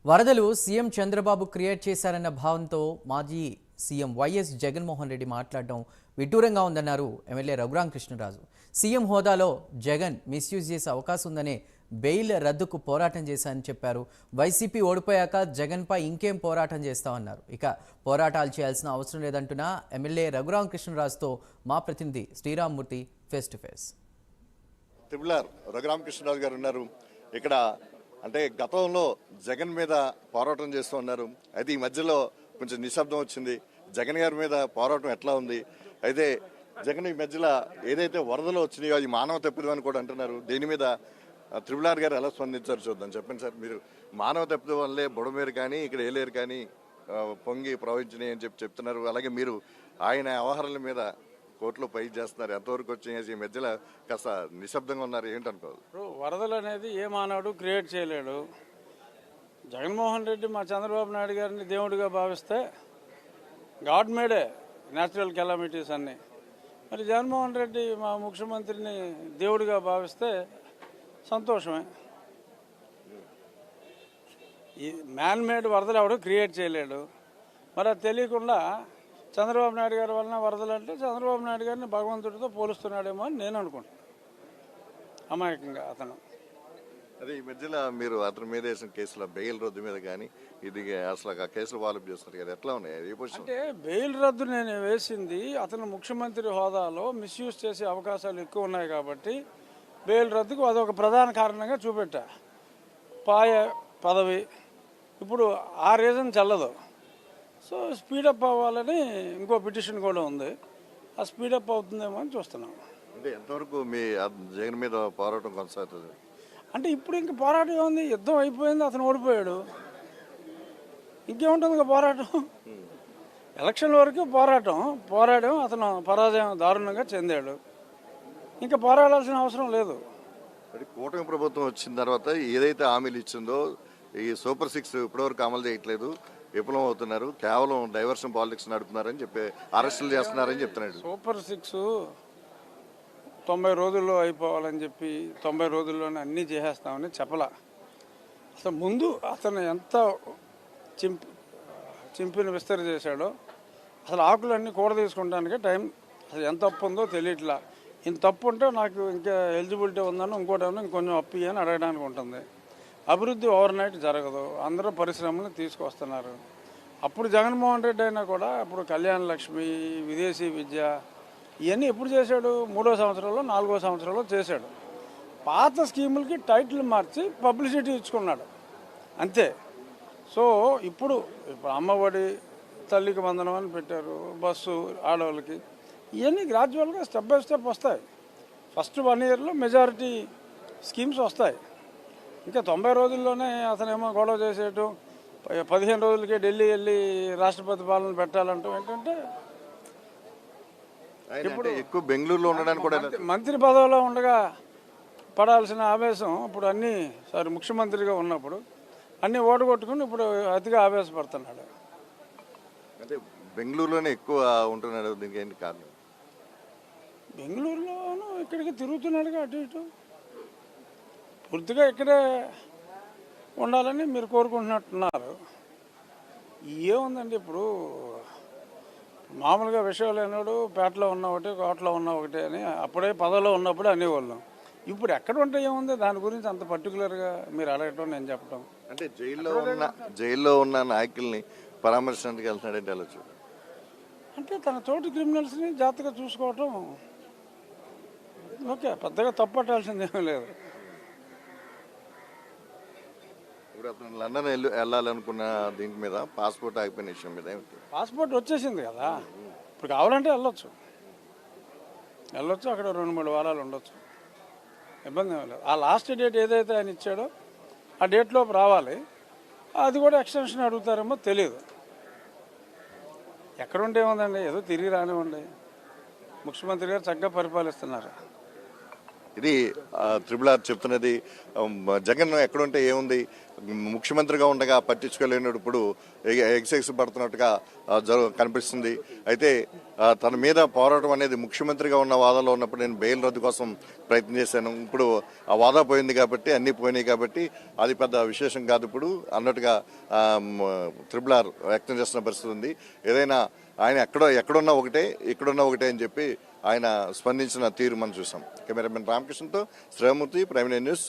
వరదలు CM Chandrababu create చేశారన్న భావంతో మాజీ సీఎం వైఎస్ జగన్మోహన్ రెడ్డి మాట్లాడడం విడ్డూరంగా ఉందన్నారు ఎమ్మెల్యే రఘురామకృష్ణరాజు. సీఎం హోదాలో జగన్ మిస్యూజ్ చేసే అవకాశం ఉందనే బెయిల్ రద్దుకు పోరాటం చేశారని చెప్పారు. వైసీపీ ఓడిపోయాక జగన్పై ఇంకేం పోరాటం చేస్తామన్నారు. ఇక పోరాటాలు చేయాల్సిన అవసరం లేదంటున్న ఎమ్మెల్యే రఘురామకృష్ణరాజుతో మా ప్రతినిధి Sriramamurthy face to face. Raghuramakrishnaraju గారు ఉన్నారు ఇక్కడ. అంటే గతంలో జగన్ మీద పోరాటం చేస్తూ ఉన్నారు. అయితే ఈ మధ్యలో కొంచెం నిశ్శబ్దం వచ్చింది. జగన్ గారి మీద పోరాటం ఎట్లా ఉంది? అయితే జగన్ ఈ మధ్యలో ఏదైతే వరదలు వచ్చినాయో అది మానవ తప్పిదం అని కూడా అంటున్నారు. దీని మీద త్రిపులార్ గారు ఎలా స్పందించారు చూద్దాం. చెప్పండి సార్, మీరు మానవ తప్పిదం వల్లే బుడమేరు కానీ ఇక్కడ ఏలేరు కానీ పొంగి ప్రవహించినాయి అని చెప్తున్నారు. అలాగే మీరు ఆయన వ్యవహారాల మీద కోర్టులో ఫైట్ చేస్తున్నారు. ఎంతవరకు వచ్చి ఈ మధ్యలో కాస్త నిశ్శబ్దంగా ఉన్నారు, ఏంటనుకోవాలి? వరదలు అనేది ఏ మానవుడు క్రియేట్ చేయలేడు. జగన్మోహన్ రెడ్డి మా చంద్రబాబు నాయుడు గారిని దేవుడిగా భావిస్తే గాడ్ మేడే న్యాచురల్ కెలామిటీస్ అన్నీ. మరి జగన్మోహన్ రెడ్డి మా ముఖ్యమంత్రిని దేవుడిగా భావిస్తే సంతోషమే. ఈ మ్యాన్ మేడ్ వరదలు ఎవడు క్రియేట్ చేయలేడు. మరి అది తెలియకుండా చంద్రబాబు నాయుడు గారి వలన వరదలు అంటే చంద్రబాబు నాయుడు గారిని భగవంతుడితో పోలుస్తున్నాడేమో అని నేను అనుకుంటున్నాను. అమాయకంగా అతను అదే ఈ మధ్యలో మీరు అతని మీద వేసిన కేసులో బెయిల్ రద్దు మీద కానీ ఇది అసలు ఆ కేసులు వాల్వ్ చేస్తున్నారు కదా, ఎట్లా ఉన్నాయి? అంటే బెయిల్ రద్దు నేను వేసింది అతను ముఖ్యమంత్రి హోదాలో మిస్యూజ్ చేసే అవకాశాలు ఎక్కువ ఉన్నాయి కాబట్టి బెయిల్ రద్దుకు అదొక ప్రధాన కారణంగా చూపెట్టా. పాయ పదవి ఇప్పుడు ఆ రీజన్ చల్లదు. సో స్పీడప్ అవ్వాలని ఇంకో పిటిషన్ కూడా ఉంది. ఆ స్పీడప్ అవుతుందేమో అని చూస్తున్నాం. అంటే ఎంతవరకు మీ జగన్ మీద పోరాటం కొనసాగుతుంది? అంటే ఇప్పుడు ఇంక పోరాటం ఏముంది? యుద్ధం అయిపోయింది, అతను ఓడిపోయాడు, ఇంకేముంటుంది ఇంకా పోరాటం? ఎలక్షన్ వరకు పోరాడడం అతను పరాజయం దారుణంగా చెందాడు. ఇంకా పోరాడాల్సిన అవసరం లేదు. కూటమి ప్రభుత్వం వచ్చిన తర్వాత ఏదైతే హామీలు ఇచ్చిందో ఈ సూపర్ 6 ఇప్పటివరకు అమలు చేయట్లేదు, విఫలం అవుతున్నారు, కేవలం డైవర్షన్ పాలిటిక్స్ నడుపుతున్నారని చెప్పి అరెస్టులు చేస్తున్నారని చెప్తున్నాడు. సూపర్ 6 90 రోజుల్లో అయిపోవాలని చెప్పి 90 రోజుల్లోనే అన్నీ చేసేస్తామని చెప్పలా. అసలు ముందు అతను ఎంత చింపిన విస్తరి చేశాడో అసలు ఆకులన్నీ కూడ తీసుకుంటానికి టైం అసలు ఎంత అప్పు ఉందో తెలియట్లా. ఇంత తప్పు ఉంటే నాకు ఇంకా ఎలిజిబిలిటీ ఉందని ఇంకోటేమో ఇంకొంచెం అప్పు అని అడగడానికి ఉంటుంది. అభివృద్ధి ఓవర్ నైట్ జరగదు. అందరూ పరిశ్రమలు తీసుకొస్తున్నారు. అప్పుడు జగన్మోహన్ రెడ్డి అయినా కూడా అప్పుడు కళ్యాణ లక్ష్మి, విదేశీ విద్య ఇవన్నీ ఎప్పుడు చేశాడు? 3వ సంవత్సరంలో 4వ సంవత్సరంలో చేశాడు. పాత స్కీములకి టైటిల్ మార్చి పబ్లిసిటీ ఇచ్చుకున్నాడు అంతే. సో ఇప్పుడు అమ్మఒడి, తల్లికి వందనం అని పెట్టారు, బస్సు ఆడవాళ్ళకి, ఇవన్నీ గ్రాడ్యువల్గా స్టెప్ బై స్టెప్ వస్తాయి. ఫస్ట్ 1 ఇయర్లో మెజారిటీ స్కీమ్స్ వస్తాయి. ఇంకా 90 రోజుల్లోనే అతనేమో గొడవ చేసేటు 15 రోజులకే ఢిల్లీ వెళ్ళి రాష్ట్రపతి పాలన పెట్టాలంటూ ఏంటంటే ఇప్పుడు ఎక్కువ బెంగళూరులో ఉండడానికి కూడా మంత్రి పదవిలో ఉండగా పడాల్సిన ఆవేశం ఇప్పుడు ముఖ్యమంత్రిగా ఉన్నప్పుడు అన్నీ ఓడగొట్టుకుని ఇప్పుడు అతిగా ఆవేశపడుతున్నాడు. అంటే బెంగళూరులోనే ఎక్కువ ఉంటున్నాడు. దీనికి ఏంటి కారణం? బెంగళూరులోనూ ఇక్కడికి తిరుగుతున్నాడుగా అటు ఇటు. పూర్తిగా ఇక్కడే ఉండాలని మీరు కోరుకుంటున్నట్టున్నారు. ఏముందండి, ఇప్పుడు మామూలుగా విషయం లేనాడు పేటలో ఉన్న ఒకటి, కోటలో ఉన్న ఒకటి అని అప్పుడే పదవిలో ఉన్నప్పుడు అనేవాళ్ళం. ఇప్పుడు ఎక్కడ ఉంటే ఏముంది? దాని గురించి అంత పర్టికులర్గా మీరు అడగటం, నేను చెప్పటం. అంటే జైల్లో ఉన్న నాయకుల్ని పరామర్శించడానికి వెళ్తున్నాడంటే వెళ్ళచ్చు. అంటే తన తోటి క్రిమినల్స్ని జాగ్రత్తగా చూసుకోవటం ఓకే, పెద్దగా తప్పట్టాల్సిందేమీ లేదు. ఇప్పుడు అతను లండన్ వెళ్ళాలనుకున్న దీని మీద పాస్పోర్ట్ ఆగిపోయిన విషయం మీద పాస్పోర్ట్ వచ్చేసింది కదా, ఇప్పుడు కావాలంటే వెళ్ళొచ్చు. అక్కడ 2-3 వారాలు ఉండొచ్చు, ఇబ్బంది ఏమీ లేదు. ఆ లాస్ట్ డేట్ ఏదైతే ఆయన ఇచ్చాడో ఆ డేట్లోపు రావాలి. అది కూడా ఎక్స్టెన్షన్ అడుగుతారేమో తెలియదు. ఎక్కడుంటే ఏముందండి, ఏదో తిరిగి రానివ్వండి. ముఖ్యమంత్రి గారు చక్కగా పరిపాలిస్తున్నారు. ఇది త్రిపులార్ చెప్తున్నది. జగన్ ఎక్కడుంటే ఏముంది, ముఖ్యమంత్రిగా ఉండగా పట్టించుకోలేనప్పుడు ఎక్సైజ్ పడుతున్నట్టుగా కనిపిస్తుంది. అయితే తన మీద పోరాటం అనేది ముఖ్యమంత్రిగా ఉన్న వాదాలో ఉన్నప్పుడు నేను బెయిల్ రద్దు కోసం ప్రయత్నం చేశాను. ఇప్పుడు ఆ వాదా పోయింది కాబట్టి, అన్నీ పోయినాయి కాబట్టి అది పెద్ద విశేషం కాదు ఇప్పుడు అన్నట్టుగా RRR వ్యక్తం చేస్తున్న పరిస్థితి ఉంది. ఏదైనా ఆయన ఎక్కడున్నా ఒకటే, ఇక్కడున్నా ఒకటే అని చెప్పి ఆయన స్పందించిన తీరు మనం చూసాం. కెమెరామెన్ రామకృష్ణతో శ్రీమూర్తి, ప్రైమ్ న్యూస్.